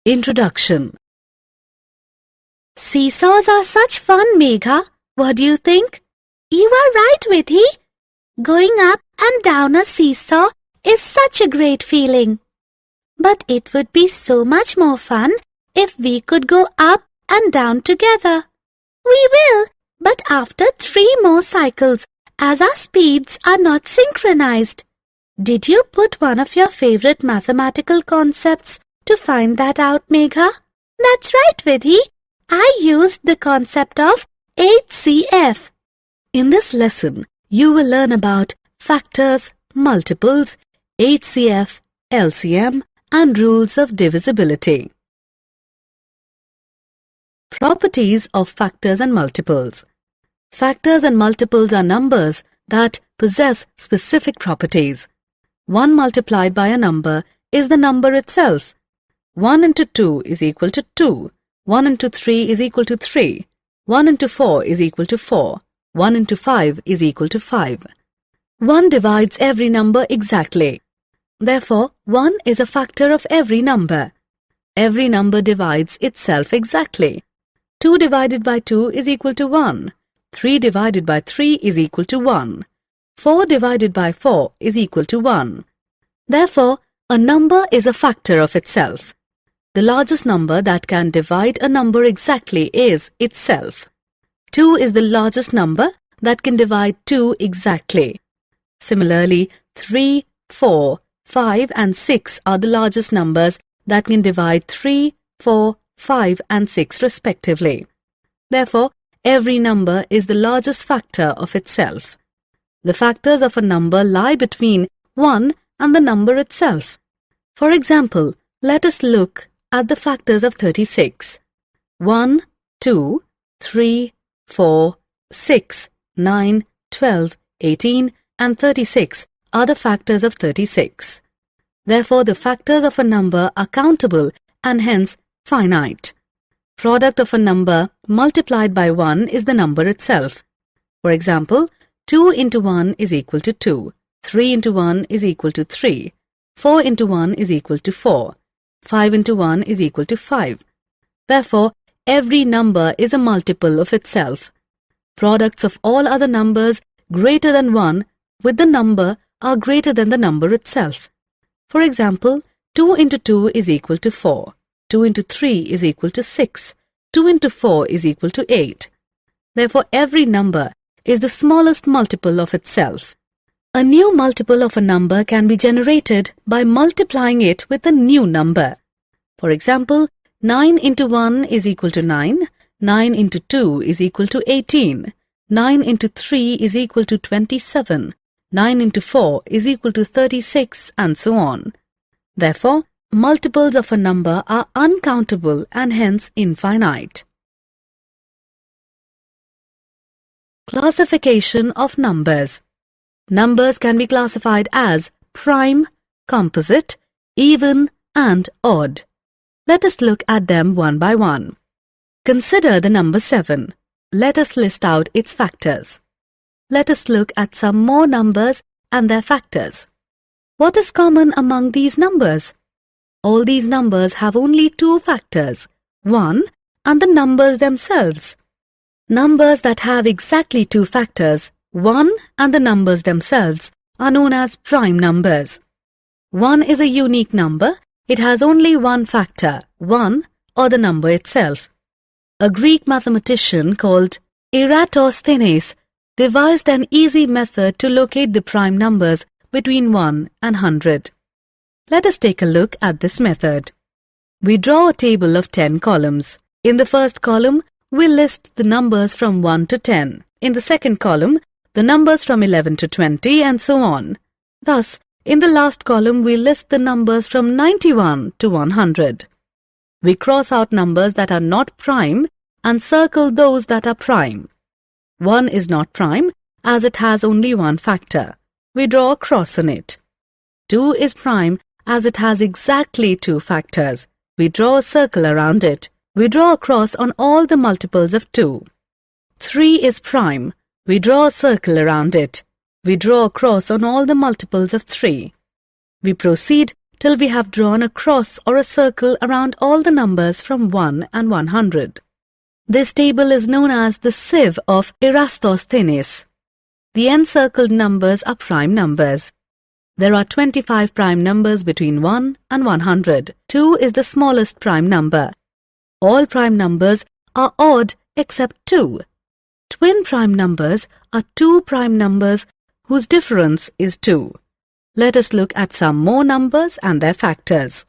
Introduction. Seesaws are such fun, Megha. What do you think? You are right, Vidhi. Going up and down a seesaw is such a great feeling. But it would be so much more fun if we could go up and down together. We will, but after 3 more cycles, as our speeds are not synchronized. Did you put one of your favorite mathematical concepts to find that out, Megha? That's right, Vidhi. I used the concept of HCF. In this lesson, you will learn about factors, multiples, HCF, LCM, and rules of divisibility. Properties of factors and multiples. Factors and multiples are numbers that possess specific properties. 1 multiplied by a number is the number itself. 1 into 2 is equal to 2. 1 into 3 is equal to 3. 1 into 4 is equal to 4. 1 into 5 is equal to 5. 1 divides every number exactly. Therefore, 1 is a factor of every number. Every number divides itself exactly. 2 divided by 2 is equal to 1. 3 divided by 3 is equal to 1. 4 divided by 4 is equal to 1. Therefore, a number is a factor of itself. The largest number that can divide a number exactly is itself. 2 is the largest number that can divide 2 exactly. Similarly, 3, 4, 5 and 6 are the largest numbers that can divide 3, 4, 5 and 6 respectively. Therefore, every number is the largest factor of itself. The factors of a number lie between 1 and the number itself. For example, let us look at the factors of 36. 1, 2, 3, 4, 6, 9, 12, 18 and 36 are the factors of 36. Therefore, the factors of a number are countable and hence finite. Product of a number multiplied by 1 is the number itself. For example, 2 into 1 is equal to 2. 3 into 1 is equal to 3. 4 into 1 is equal to 4. 5 into 1 is equal to 5. Therefore, every number is a multiple of itself. Products of all other numbers greater than 1 with the number are greater than the number itself. For example, 2 into 2 is equal to 4. 2 into 3 is equal to 6. 2 into 4 is equal to 8. Therefore, every number is the smallest multiple of itself. A new multiple of a number can be generated by multiplying it with a new number. For example, 9 into 1 is equal to 9, 9 into 2 is equal to 18, 9 into 3 is equal to 27, 9 into 4 is equal to 36, and so on. Therefore, multiples of a number are uncountable and hence infinite. Classification of numbers. Numbers can be classified as prime, composite, even, and odd. Let us look at them one by one. Consider the number 7. Let us list out its factors. Let us look at some more numbers and their factors. What is common among these numbers? All these numbers have only 2 factors, 1 and the numbers themselves. Numbers that have exactly 2 factors, 1 and the numbers themselves, are known as prime numbers. 1 is a unique number. It has only 1 factor, 1 or the number itself. A Greek mathematician called Eratosthenes devised an easy method to locate the prime numbers between 1 and 100. Let us take a look at this method. We draw a table of 10 columns. In the first column, we list the numbers from 1 to 10. In the second column, the numbers from 11 to 20 and so on. Thus, in the last column, we list the numbers from 91 to 100. We cross out numbers that are not prime and circle those that are prime. 1 is not prime as it has only 1 factor. We draw a cross on it. 2 is prime as it has exactly 2 factors. We draw a circle around it. We draw a cross on all the multiples of 2. 3 is prime. We draw a circle around it. We draw a cross on all the multiples of 3. We proceed till we have drawn a cross or a circle around all the numbers from 1 and 100. This table is known as the sieve of Eratosthenes. The encircled numbers are prime numbers. There are 25 prime numbers between 1 and 100. 2 is the smallest prime number. All prime numbers are odd except 2. Twin prime numbers are two prime numbers whose difference is 2. Let us look at some more numbers and their factors.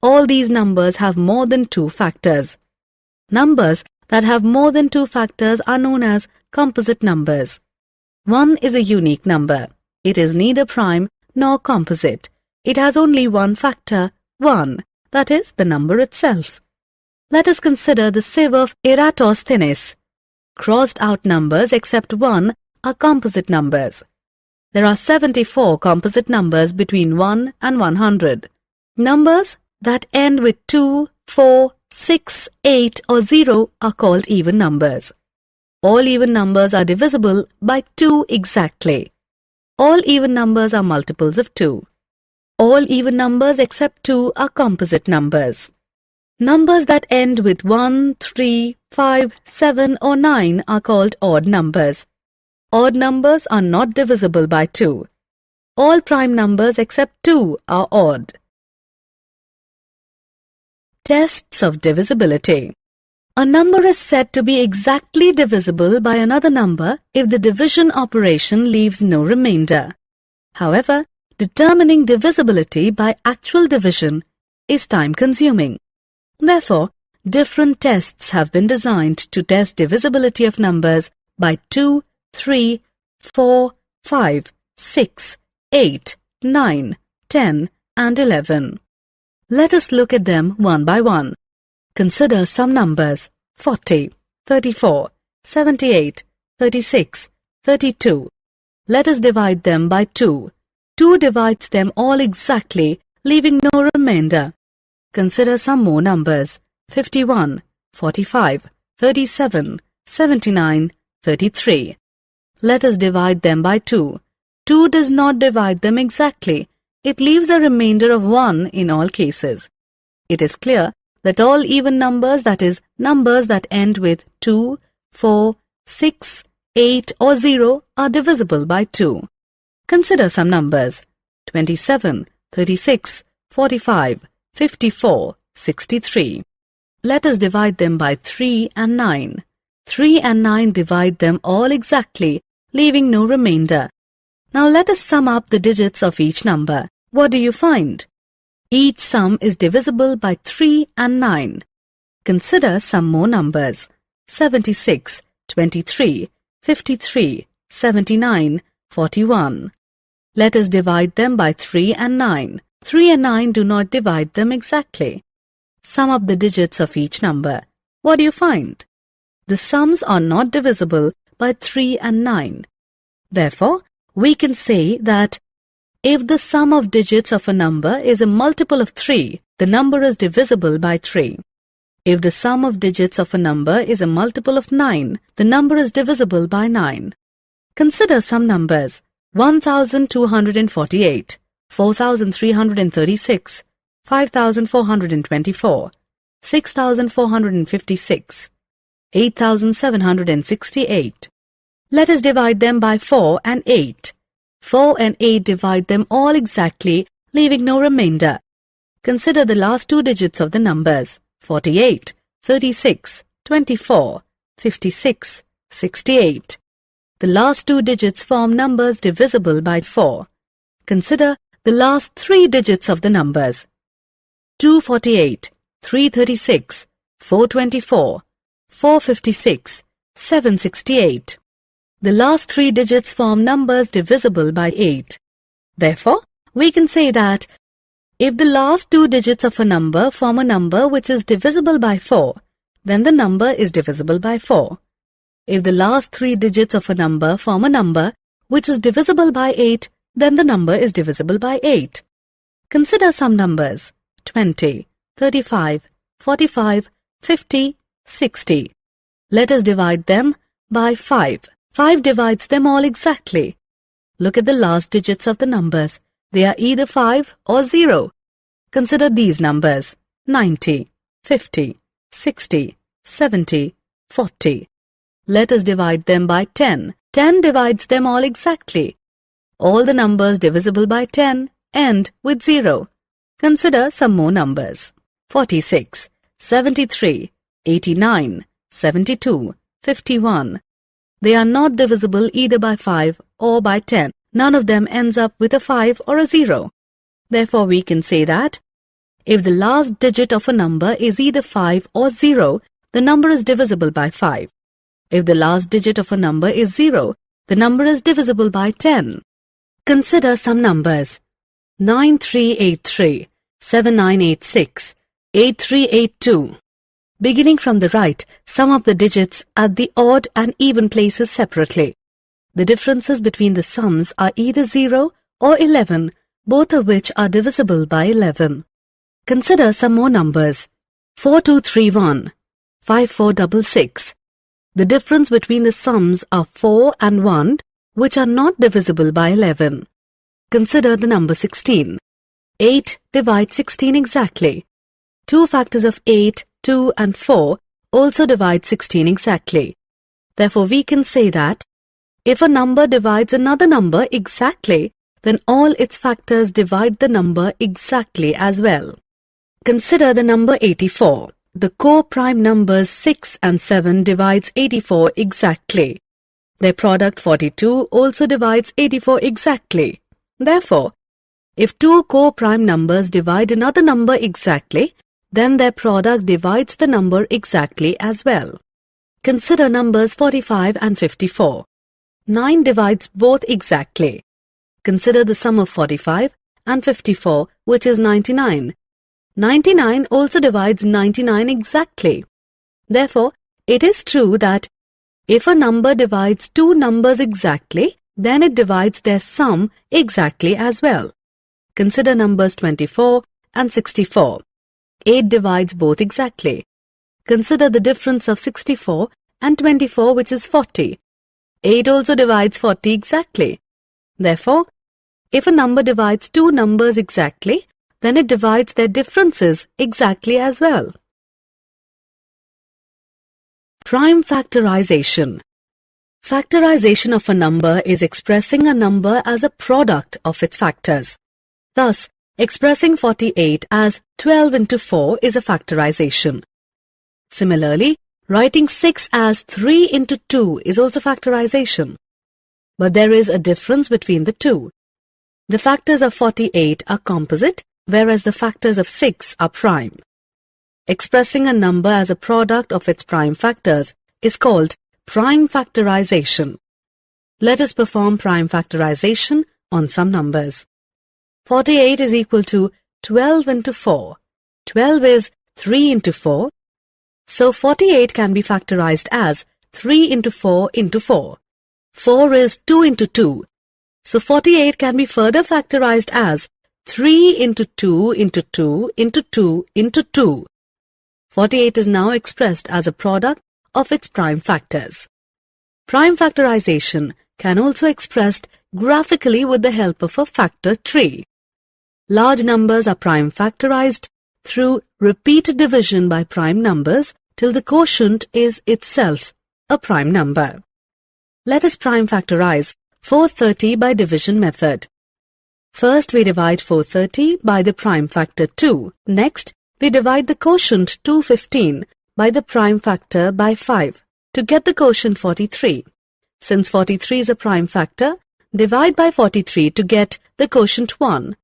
All these numbers have more than 2 factors. Numbers that have more than 2 factors are known as composite numbers. 1 is a unique number. It is neither prime nor composite. It has only one factor, 1, that is, the number itself. Let us consider the sieve of Eratosthenes. Crossed out numbers except 1 are composite numbers. There are 74 composite numbers between 1 and 100. Numbers that end with 2, 4, 6, 8 or 0 are called even numbers. All even numbers are divisible by 2 exactly. All even numbers are multiples of 2. All even numbers except 2 are composite numbers. Numbers that end with 1, 3, 5, 7 or 9 are called odd numbers. Odd numbers are not divisible by 2. All prime numbers except 2 are odd. Tests of divisibility. A number is said to be exactly divisible by another number if the division operation leaves no remainder. However, determining divisibility by actual division is time-consuming. Therefore, different tests have been designed to test divisibility of numbers by 2, 3, 4, 5, 6, 8, 9, 10 and 11. Let us look at them one by one. Consider some numbers: 40, 34, 78, 36, 32. Let us divide them by 2. 2 divides them all exactly, leaving no remainder. Consider some more numbers: 51, 45, 37, 79, 33. Let us divide them by 2. 2 does not divide them exactly. It leaves a remainder of 1 in all cases. It is clear that all even numbers, that is, numbers that end with 2, 4, 6, 8 or 0 are divisible by 2. Consider some numbers: 27, 36, 45, 54, 63. Let us divide them by 3 and 9. 3 and 9 divide them all exactly, leaving no remainder. Now let us sum up the digits of each number. What do you find? Each sum is divisible by 3 and 9. Consider some more numbers: 76, 23, 53, 79, 41. Let us divide them by 3 and 9. 3 and 9 do not divide them exactly. Sum up the digits of each number. What do you find? The sums are not divisible by 3 and 9. Therefore, we can say that if the sum of digits of a number is a multiple of 3, the number is divisible by 3. If the sum of digits of a number is a multiple of 9, the number is divisible by 9. Consider some numbers: 1248, 4336, 5424, 6456, 8768. Let us divide them by 4 and 8. 4 and 8 divide them all exactly, leaving no remainder. Consider the last 2 digits of the numbers: 48, 36, 24, 56, 68. The last 2 digits form numbers divisible by 4. Consider the last 3 digits of the numbers: 248, 336, 424, 456, 768. The last 3 digits form numbers divisible by 8. Therefore, we can say that if the last 2 digits of a number form a number which is divisible by 4, then the number is divisible by 4. If the last 3 digits of a number form a number which is divisible by 8, then the number is divisible by 8. Consider some numbers: 20, 35, 45, 50, 60. Let us divide them by 5. 5 divides them all exactly. Look at the last digits of the numbers. They are either 5 or 0. Consider these numbers: 90, 50, 60, 70, 40. Let us divide them by 10. 10 divides them all exactly. All the numbers divisible by 10 end with 0. Consider some more numbers: 46, 73, 89, 72, 51. They are not divisible either by 5 or by 10. None of them ends up with a 5 or a 0. Therefore, we can say that if the last digit of a number is either 5 or 0, the number is divisible by 5. If the last digit of a number is 0, the number is divisible by 10. Consider some numbers: 9383, 7986, 8382. Beginning from the right, sum up the digits at the odd and even places separately. The differences between the sums are either 0 or 11, both of which are divisible by 11. Consider some more numbers: 4231, 5466. The difference between the sums are 4 and 1, which are not divisible by 11. Consider the number 16. 8 divides 16 exactly. Two factors of 8, 2 and 4 also divide 16 exactly. Therefore, we can say that if a number divides another number exactly, then all its factors divide the number exactly as well. Consider the number 84. The co-prime numbers 6 and 7 divides 84 exactly. Their product 42 also divides 84 exactly. Therefore, if two co-prime numbers divide another number exactly, then their product divides the number exactly as well. Consider numbers 45 and 54. 9 divides both exactly. Consider the sum of 45 and 54, which is 99. 99 also divides 99 exactly. Therefore, it is true that if a number divides two numbers exactly, then it divides their sum exactly as well. Consider numbers 24 and 64. 8 divides both exactly. Consider the difference of 64 and 24, which is 40. 8 also divides 40 exactly. Therefore, if a number divides two numbers exactly, then it divides their differences exactly as well. Prime factorization. Factorization of a number is expressing a number as a product of its factors. Thus, expressing 48 as 12 into 4 is a factorization. Similarly, writing 6 as 3 into 2 is also factorization. But there is a difference between the two. The factors of 48 are composite, whereas the factors of 6 are prime. Expressing a number as a product of its prime factors is called prime factorization. Let us perform prime factorization on some numbers. 48 is equal to 12 into 4. 12 is 3 into 4. So 48 can be factorized as 3 into 4 into 4. 4 is 2 into 2. So 48 can be further factorized as 3 into 2 into 2 into 2 into 2. 48 is now expressed as a product of its prime factors. Prime factorization can also be expressed graphically with the help of a factor tree. Large numbers are prime factorized through repeated division by prime numbers till the quotient is itself a prime number. Let us prime factorize 430 by division method. First, we divide 430 by the prime factor 2. Next, we divide the quotient 215 by the prime factor by 5 to get the quotient 43. Since 43 is a prime factor, divide by 43 to get the quotient 1.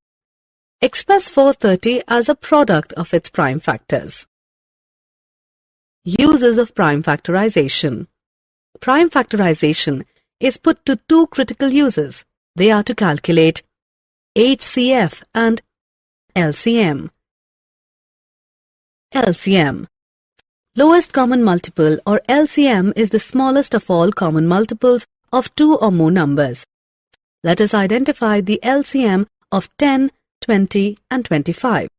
Express 430 as a product of its prime factors. Uses of prime factorization. Prime factorization is put to two critical uses. They are to calculate HCF and LCM. LCM. Lowest common multiple or LCM is the smallest of all common multiples of two or more numbers. Let us identify the LCM of 10, 20 and 25.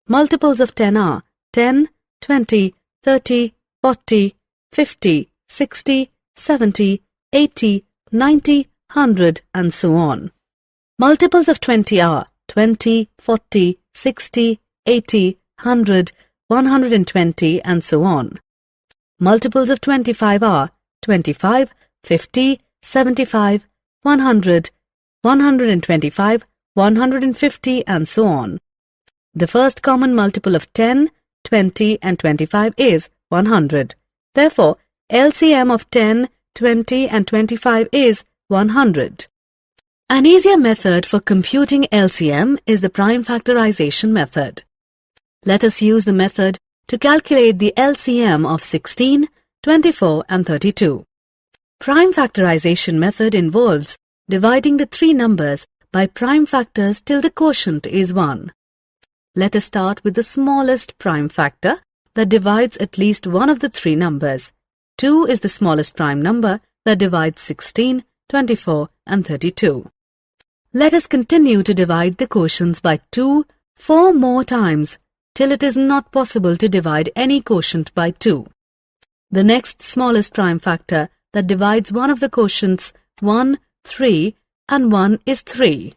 Multiples of 10 are 10, 20, 30, 40, 50, 60, 70, 80, 90, 100 and so on. Multiples of 20 are 20, 40, 60, 80, 100, 120 and so on. Multiples of 25 are 25, 50, 75, 100, 125, 150 and so on. The first common multiple of 10, 20 and 25 is 100. Therefore, LCM of 10, 20 and 25 is 100. An easier method for computing LCM is the prime factorization method. Let us use the method to calculate the LCM of 16, 24 and 32. Prime factorization method involves dividing the three numbers by prime factors till the quotient is 1. Let us start with the smallest prime factor that divides at least one of the three numbers. 2 is the smallest prime number that divides 16, 24 and 32. Let us continue to divide the quotients by 2 4 more times till it is not possible to divide any quotient by 2. The next smallest prime factor that divides one of the quotients 1, 3 and 1 is 3.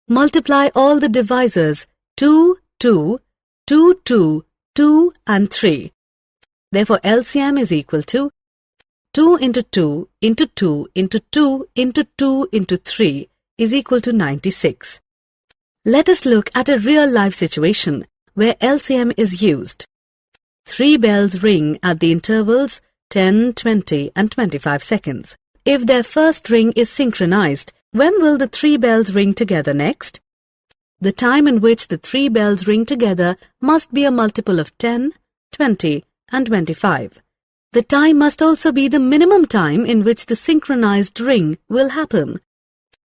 Multiply all the divisors 2, 2, 2, 2, 2 and 3. Therefore, LCM is equal to 2 into 2 into 2 into 2 into 2 into 3 is equal to 96. Let us look at a real-life situation where LCM is used. 3 bells ring at the intervals 10, 20 and 25 seconds. If their first ring is synchronized, when will the 3 bells ring together next? The time in which the 3 bells ring together must be a multiple of 10, 20 and 25. The time must also be the minimum time in which the synchronized ring will happen.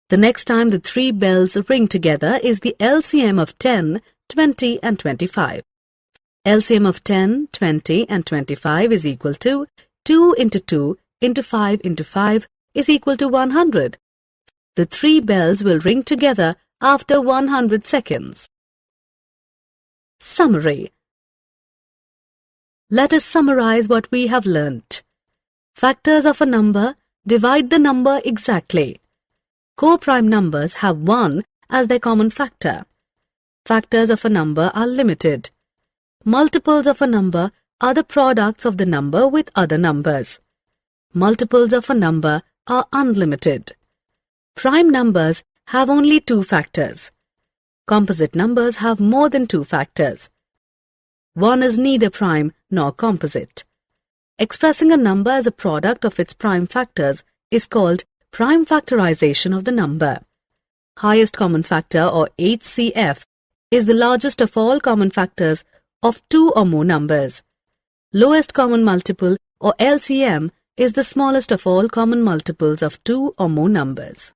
The next time the 3 bells ring together is the LCM of 10, 20 and 25. LCM of 10, 20 and 25 is equal to 2 into 2 into 5 into 5 is equal to 100. The 3 bells will ring together after 100 seconds. Summary. Let us summarize what we have learnt. Factors of a number divide the number exactly. Co-prime numbers have 1 as their common factor. Factors of a number are limited. Multiples of a number are the products of the number with other numbers. Multiples of a number are unlimited. Prime numbers have only 2 factors. Composite numbers have more than 2 factors. 1 is neither prime nor composite. Expressing a number as a product of its prime factors is called prime factorization of the number. Highest common factor, or HCF, is the largest of all common factors of 2 or more numbers. Lowest common multiple, or LCM, is the smallest of all common multiples of 2 or more numbers.